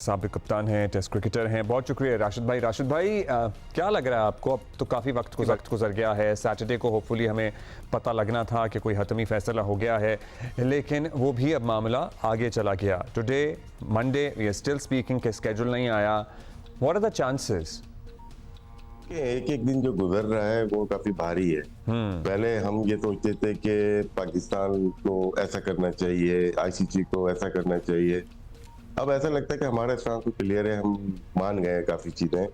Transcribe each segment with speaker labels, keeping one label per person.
Speaker 1: साबिक कप्तान हैं, टेस्ट क्रिकेटर हैं। बहुत शुक्रिया राशिद भाई। राशिद भाई, क्या लग रहा है आपको? अब तो काफ़ी वक्त गुजर गया है। सैटरडे को होपफुली हमें पता लगना था कि कोई हतमी फैसला हो गया है, लेकिन वो भी अब मामला आगे चला गया। Today Monday we are still speaking के स्केड्यूल नहीं आया। What are the chances?
Speaker 2: एक एक दिन जो गुजर रहा है वो काफी भारी है। पहले हम ये सोचते थे कि पाकिस्तान को ऐसा करना चाहिए, आईसीसी को ऐसा करना चाहिए। अब ऐसा लगता है कि हमारा स्टांस तो क्लियर है, हम मान गए हैं काफी चीजें।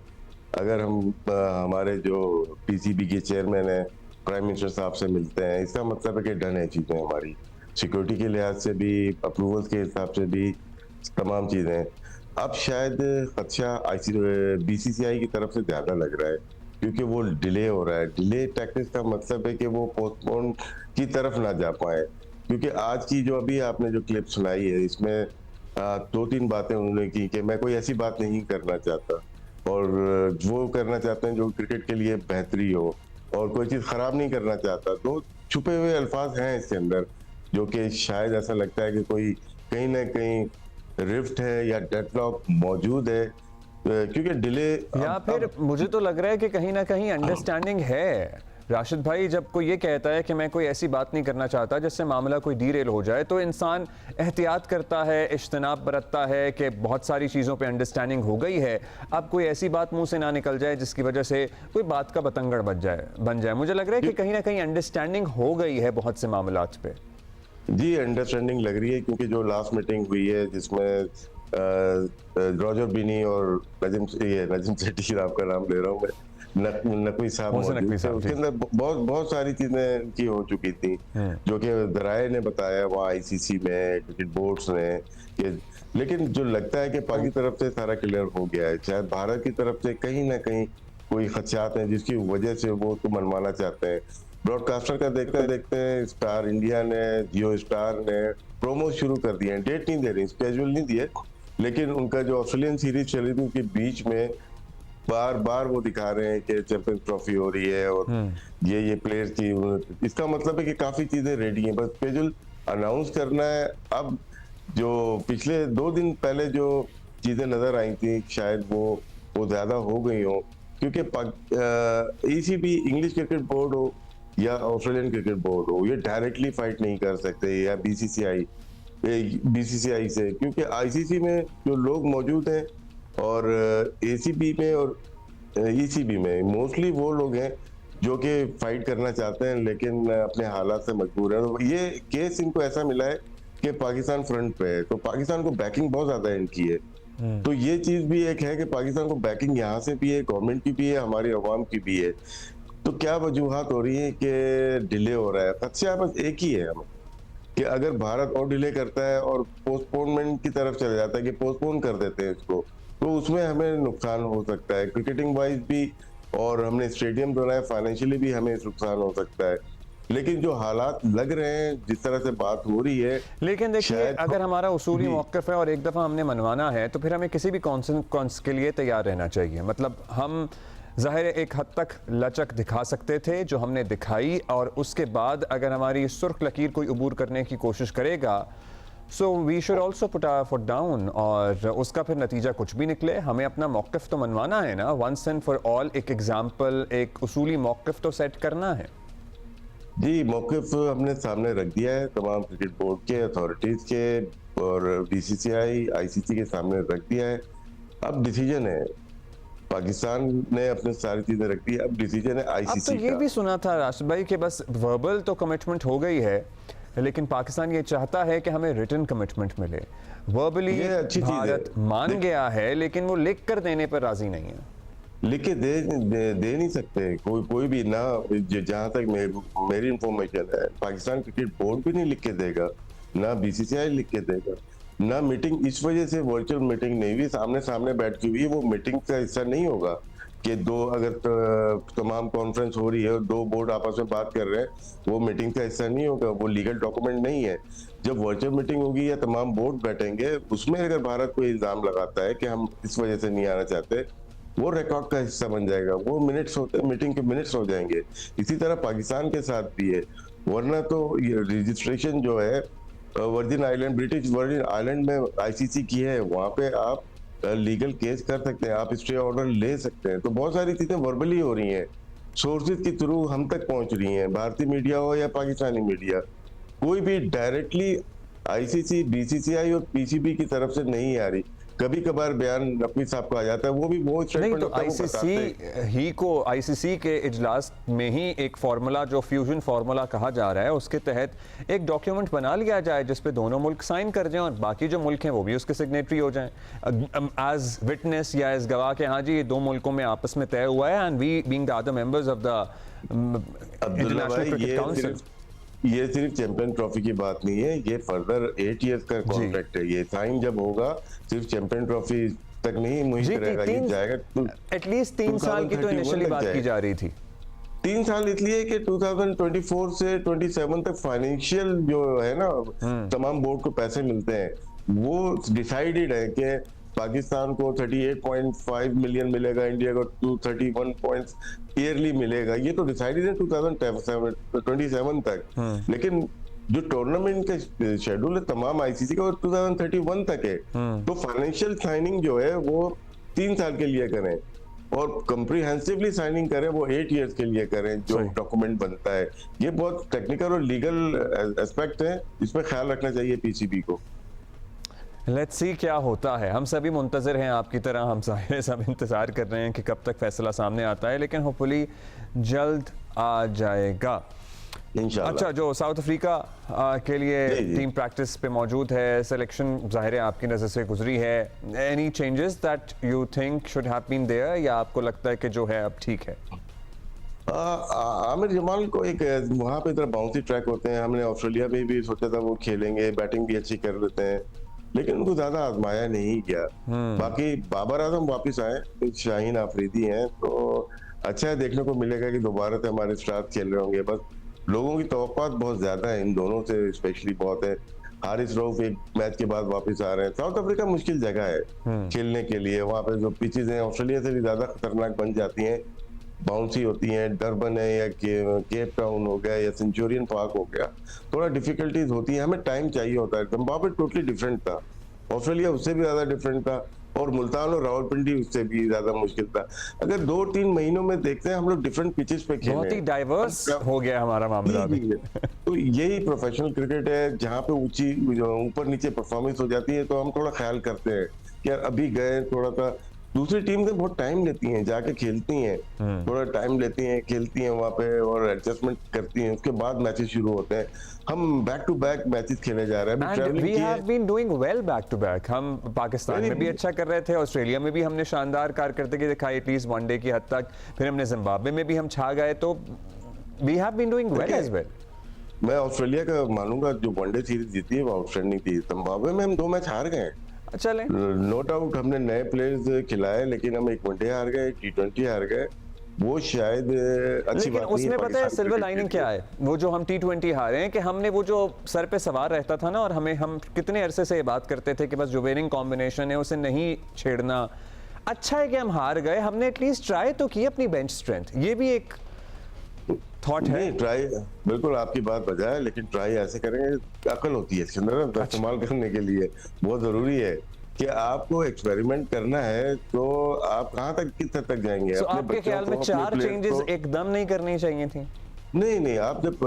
Speaker 2: अगर हम हमारे जो पीसीबी के चेयरमैन है, प्राइम मिनिस्टर साहब से मिलते हैं, इसका मतलब है कि डन है चीजें हमारी, सिक्योरिटी के लिहाज से भी, अप्रूवल्स के हिसाब से भी, तमाम चीजें। अब शायद खदशा बीसीसीआई की तरफ से ज्यादा लग रहा है, क्योंकि वो डिले हो रहा है। डिले टैक्टिक्स का मतलब है कि वो पोस्टपोन की तरफ ना जा पाए। क्योंकि आज की जो अभी आपने जो क्लिप सुनाई है, इसमें दो तीन बातें उन्होंने की कि मैं कोई ऐसी बात नहीं करना चाहता, और वो करना चाहते हैं जो क्रिकेट के लिए बेहतरी हो, और कोई चीज खराब नहीं करना चाहता। तो छुपे हुए अल्फाज हैं इसके अंदर, जो कि शायद ऐसा लगता है कि कोई कहीं ना कहीं रिफ्ट है या डेडलॉक मौजूद है, क्योंकि डिले।
Speaker 1: या फिर मुझे तो लग रहा है कि कहीं ना कहीं अंडरस्टैंडिंग है। राशिद भाई, जब कोई ये कहता है कि मैं कोई ऐसी बात नहीं करना चाहता जिससे मामला कोई डीरेल हो जाए, तो इंसान एहतियात करता है, इज्तनाब बरतता है कि बहुत सारी चीज़ों पे अंडरस्टैंडिंग हो गई है, अब कोई ऐसी बात मुंह से ना निकल जाए जिसकी वजह से कोई बात का बतंगड़ बन जाए। मुझे लग रहा है कि कहीं ना कहीं अंडरस्टैंडिंग हो गई है बहुत से मामलात पे।
Speaker 2: जी, अंडरस्टैंडिंग लग रही है, क्योंकि जो लास्ट मीटिंग हुई है जिसमें रॉजर बिनी और नजीम सेठी, आपका नाम ले रहा हूँ मैं, नकवी साहब मौजूद थे, उसके अंदर बहुत सारी चीजें की हो चुकी थी, जो कि दराये ने बताया वहाँ आईसीसी में, क्रिकेट बोर्ड्स ने कि। लेकिन जो लगता है कि पाक की तरफ से सारा क्लियर हो गया है, शायद भारत की तरफ से कहीं ना कहीं कोई खदशात हैं जिसकी वजह से वो तो मनवाना चाहते हैं। ब्रॉडकास्टर का देखते देखते स्टार इंडिया ने, जियो स्टार ने प्रोमो शुरू कर दिए हैं। डेट नहीं दे रही, स्केड्यूल नहीं दिए, लेकिन उनका जो ऑस्ट्रेलियन सीरीज चली थी उसके बीच में बार बार वो दिखा रहे हैं कि चैंपियंस ट्रॉफी हो रही है, और ये प्लेयर्स की। इसका मतलब है कि काफी चीजें रेडी हैं, बस स्केड्यूल अनाउंस करना है। अब जो पिछले 2 दिन पहले जो चीजें नजर आई थी, शायद वो ज्यादा हो गई हो, क्योंकि ईसीबी, इंग्लिश क्रिकेट बोर्ड हो या ऑस्ट्रेलियन क्रिकेट बोर्ड हो, ये डायरेक्टली फाइट नहीं कर सकते, या बीसीसीआई से, क्योंकि आईसीसी में जो लोग मौजूद हैं और एसीबी में और ईसीबी में मोस्टली वो लोग हैं जो कि फाइट करना चाहते हैं, लेकिन अपने हालात से मजबूर हैं। तो ये केस इनको ऐसा मिला है कि पाकिस्तान फ्रंट पे है, तो पाकिस्तान को बैकिंग बहुत ज्यादा इनकी है। तो ये चीज भी एक है कि पाकिस्तान को बैकिंग यहाँ से भी है, गवर्नमेंट की भी है, हमारी अवाम की भी है। तो क्या वजूहात हो रही है कि डिले हो रहा है? खदशा बस एक ही है हमें, कि अगर भारत और डिले करता है और पोस्टपोनमेंट की तरफ चला जाता है कि पोस्टपोन कर देते हैं इसको, तो उसमें हमें नुकसान हो सकता है, क्रिकेटिंग वाइज भी, और हमने स्टेडियम बनाया, फाइनेंशियली भी हमें नुकसान हो सकता है। लेकिन जो हालात लग रहे हैं, जिस तरह से बात हो रही है,
Speaker 1: लेकिन देखिए, अगर हमारा उसूली मौक़िफ़ है और एक दफ़ा हमने मनवाना है, तो फिर हमें किसी भी कॉन्स के लिए तैयार रहना चाहिए। मतलब हम ज़ाहिर एक हद तक लचक दिखा सकते थे, जो हमने दिखाई, और उसके बाद अगर हमारी सुर्ख लकीर कोई अबूर करने की कोशिश करेगा, so we should also put our foot down, और उसका फिर नतीजा कुछ भी निकले, हमें अपना मौक़िफ़ तो मनवाना है ना, वंस एंड फॉर ऑल। एक एग्जाम्पल, एक उसूली मौक़िफ़ तो सेट करना है।
Speaker 2: जी, मौक़िफ़ हमने सामने रख दिया है, तमाम क्रिकेट बोर्ड के, अथॉरिटीज़ के और बीसीसीआई, आईसीसी के सामने रख दिया है। अब डिसीजन है, पाकिस्तान ने अपने सारी चीजें रख दी, अब डिसीजन है आईसीसी
Speaker 1: का। अब तो ये भी सुना था राशिद भाई कि बस वर्बल तो कमिटमेंट हो गई है, लेकिन पाकिस्तान ये चाहता है कि हमें रिटन कमिटमेंट मिले। वर्बली भारत मान गया है, लेकिन वो लिख कर देने पर राजी नहीं है।
Speaker 2: लिख के दे नहीं सकते कोई भी ना, जहां तक मेरी इंफॉर्मेशन है, पाकिस्तान क्रिकेट बोर्ड भी नहीं लिख के देगा, ना बीसीसीआई लिख के देगा, ना मीटिंग। इस वजह से वर्चुअल मीटिंग नहीं हुई, सामने सामने बैठ के हुई, वो मीटिंग का हिस्सा नहीं होगा कि अगर तमाम कॉन्फ्रेंस हो रही है और 2 बोर्ड आपस में बात कर रहे हैं, वो मीटिंग का हिस्सा नहीं होगा, वो लीगल डॉक्यूमेंट नहीं है। जब वर्चुअल मीटिंग होगी या तमाम बोर्ड बैठेंगे, उसमें अगर भारत कोई इल्जाम लगाता है कि हम इस वजह से नहीं आना चाहते, वो रिकॉर्ड का हिस्सा बन जाएगा, वो मिनट्स होते, मीटिंग के मिनट्स हो जाएंगे। इसी तरह पाकिस्तान के साथ भी है, वरना तो ये रजिस्ट्रेशन जो है virgin island, British virgin island में आईसीसी की है, वहां पे आप लीगल केस कर सकते हैं, आप स्टे ऑर्डर ले सकते हैं। तो बहुत सारी चीजें वर्बली हो रही हैं, सोर्सेज के थ्रू हम तक पहुंच रही हैं, भारतीय मीडिया हो या पाकिस्तानी मीडिया, कोई भी डायरेक्टली आईसीसी, बीसीसीआई और पीसीबी की तरफ से नहीं आ रही। कभी कभार बयान नकवी साहब को आ जाता है, वो भी वो
Speaker 1: नहीं
Speaker 2: स्टेटमेंट
Speaker 1: तो
Speaker 2: होता है, वो बताते हैं।
Speaker 1: आईसीसी के इजलास में ही एक फार्मूला, जो फ्यूजन फार्मूला कहा जा रहा है, उसके तहत एक डॉक्यूमेंट बना लिया जाए जिस पे दोनों मुल्क साइन कर जाएं और बाकी जो मुल्क हैं वो भी उसके सिग्नेटरी हो जाएं एज विटनेस या एज गवाह के हाँ जी ये दो मुल्कों में आपस में तय हुआ है and we being the other members of the
Speaker 2: Abdullah भाई,
Speaker 1: इंटरनेशनल क्रिकेट काउंसिल।
Speaker 2: ये सिर्फ चैंपियन ट्रॉफी की बात नहीं है, ये फर्दर 8 इयर्स का कॉन्ट्रैक्ट है। ये साइन जब होगा सिर्फ चैंपियन ट्रॉफी तक नहीं मुहित रहेगा, ये जाएगा
Speaker 1: एटलीस्ट 3 साल की तो इनिशियली बात की जा रही थी।
Speaker 2: 3 साल इसलिए कि 2024 से 27 तक फाइनेंशियल जो है ना, तमाम बोर्ड को पैसे मिलते हैं, वो डिसाइडेड है कि पाकिस्तान को 38.5 मिलियन मिलेगा, इंडिया को 231 पॉइंट्स ईयरली मिलेगा। ये तो डिसाइडेड है 2027 तक। लेकिन जो टूर्नामेंट का शेड्यूल है तमाम आईसीसी का, वो 2031 तक है। तो फाइनेंशियल साइनिंग जो है वो 3 साल के लिए करें और कंप्रीहेंसिवली साइनिंग करें, वो 8 इयर्स के लिए करें जो डॉक्यूमेंट बनता है। ये बहुत टेक्निकल और लीगल एस्पेक्ट है, इसमें ख्याल रखना चाहिए पीसीबी को।
Speaker 1: लेट्स सी क्या होता है। हम सभी मुंतज़िर हैं आपकी तरह, हम सारे सब इंतज़ार कर रहे हैं कि कब तक फैसला सामने आता है, लेकिन होपफुली जल्द आ जाएगा इंशाल्लाह। अच्छा, जो साउथ अफ्रीका के लिए टीम प्रैक्टिस पे मौजूद है, सिलेक्शन ज़ाहिर है आपकी नज़र से गुजरी है, any changes that you think should have been there, या आपको लगता है कि जो है अब ठीक है?
Speaker 2: आमिर जमाल को एक वहाँ पे तरह बाउंसी ट्रैक होते हैं, हमने ऑस्ट्रेलिया में भी सोचा था वो खेलेंगे, बैटिंग भी अच्छी कर लेते हैं, लेकिन उनको ज्यादा आजमाया नहीं गया। बाकी बाबर आजम वापस आए, शाहीन आफरीदी हैं, तो अच्छा है, देखने को मिलेगा कि दोबारा से हमारे स्टार्स खेल रहे होंगे। बस लोगों की तवक्कुआत बहुत ज्यादा है इन दोनों से, स्पेशली बहुत है। हारिस रऊफ एक मैच के बाद वापस आ रहे हैं। साउथ अफ्रीका मुश्किल जगह है खेलने के लिए, वहाँ पे जो पिचेज हैं ऑस्ट्रेलिया से भी ज्यादा खतरनाक बन जाती हैं, बाउंसी होती हैं। डरबन है या केप टाउन हो गया या सेंचुरियन पार्क हो गया, थोड़ा डिफिकल्टीज होती है, हमें टाइम चाहिए होता है। जिम्बाब्वे टोटली डिफरेंट था, ऑस्ट्रेलिया उससे भी ज्यादा डिफरेंट था, और मुल्तान और रावलपिंडी उससे भी ज्यादा मुश्किल था। अगर 2-3 महीनों में देखते हैं हम लोग डिफरेंट पिचेस पे खेले,
Speaker 1: बहुत ही डाइवर्स हो गया हमारा मामला अभी।
Speaker 2: तो यही प्रोफेशनल क्रिकेट है, जहाँ पे ऊपर नीचे परफॉर्मेंस हो जाती है, तो हम थोड़ा ख्याल करते हैं कि यार अभी गए थोड़ा सा। दूसरी टीम से बहुत टाइम लेती हैं, जाके खेलती हैं, थोड़ा टाइम लेती हैं, खेलती हैं वहाँ पे और एडजस्टमेंट करती हैं, उसके बाद मैचेस शुरू होते हैं। हम बैक टू बैक मैचेस खेले जा रहे हैं।
Speaker 1: And we have been doing well back to back। हम पाकिस्तान में भी अच्छा कर रहे थे, ऑस्ट्रेलिया में भी हमने शानदार कारकर्दगी दिखाई एटलीस्ट वनडे की हद तक, फिर हमने जिम्बाब्वे में भी हम छा गए, तो we have been doing well as well।
Speaker 2: मैं ऑस्ट्रेलिया का मानूंगा, जो वनडे सीरीज जीती है वो आउटस्टैंडिंग थी। जिम्बाब्वे में हम 2 मैच हार गए,
Speaker 1: चले
Speaker 2: नो डाउट हमने नए प्लेयर्स खिलाए, लेकिन हम एक वनडे हार गए, T20 हार गए, वो शायद अच्छी बात नहीं है।
Speaker 1: उसमें पता है सिल्वर लाइनिंग क्या है, वो जो हम T20 हारे हैं, कि हमने वो जो सर पे सवार रहता था ना, और हम कितने अरसे से ये बात करते थे कि बस जो विनिंग कॉम्बिनेशन है उसे नहीं छेड़ना। अच्छा है कि हम हार गए, हमने एटलीस्ट ट्राई तो की अपनी बेंच स्ट्रेंथ, ये भी एक थॉट है।
Speaker 2: ट्राई बिल्कुल आपकी बात बजा है, लेकिन ट्राई ऐसे करेंगे, अकल होती है इसके अंदर इस्तेमाल करने के लिए, बहुत जरूरी है कि आपको एक्सपेरिमेंट करना है, तो आप कहां तक किस हद तक जाएंगे।
Speaker 1: तो आपके ख्याल में 4 चेंजेस एकदम नहीं करनी चाहिए थी?
Speaker 2: नहीं, आप जब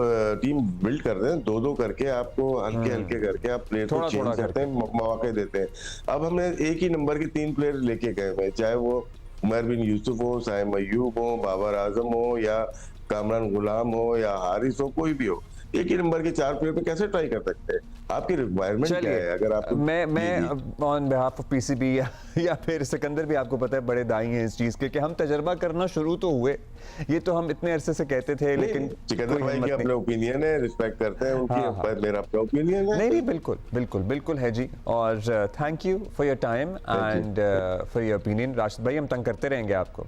Speaker 2: टीम बिल्ड कर रहे हैं 2-2 करके, आपको हल्के हल्के करके आप प्लेयर को चेंज करते हैं, मौके देते हैं। अब हमने एक ही नंबर के 3 प्लेयर लेके गए हैं, चाहे वो उमर बिन यूसुफ हो, साइम अय्यूब हो, बाबर आजम हो, या कामरान गुलाम हो, या हारिस हो, कोई भी हो, एक ही नंबर के 4 प्लेयर पे कैसे ट्राई कर सकते हैं? आपकी रिक्वायरमेंट क्या है? अगर आप
Speaker 1: मैं ऑन बिहाफ ऑफ पीसीबी या फिर सिकंदर भी, आपको पता है बड़े दाई हैं इस चीज के, कि हम तजर्बा करना शुरू तो हुए, ये तो हम इतने अरसे से कहते थे, लेकिन
Speaker 2: सिकंदर भाई के अपने ओपिनियन है, रिस्पेक्ट करते हैं उनकी, मेरा अपना ओपिनियन है।
Speaker 1: नहीं, बिल्कुल है जी, और thank you for your time and for your opinion. Rashid भाई, हम तंग करते रहेंगे आपको।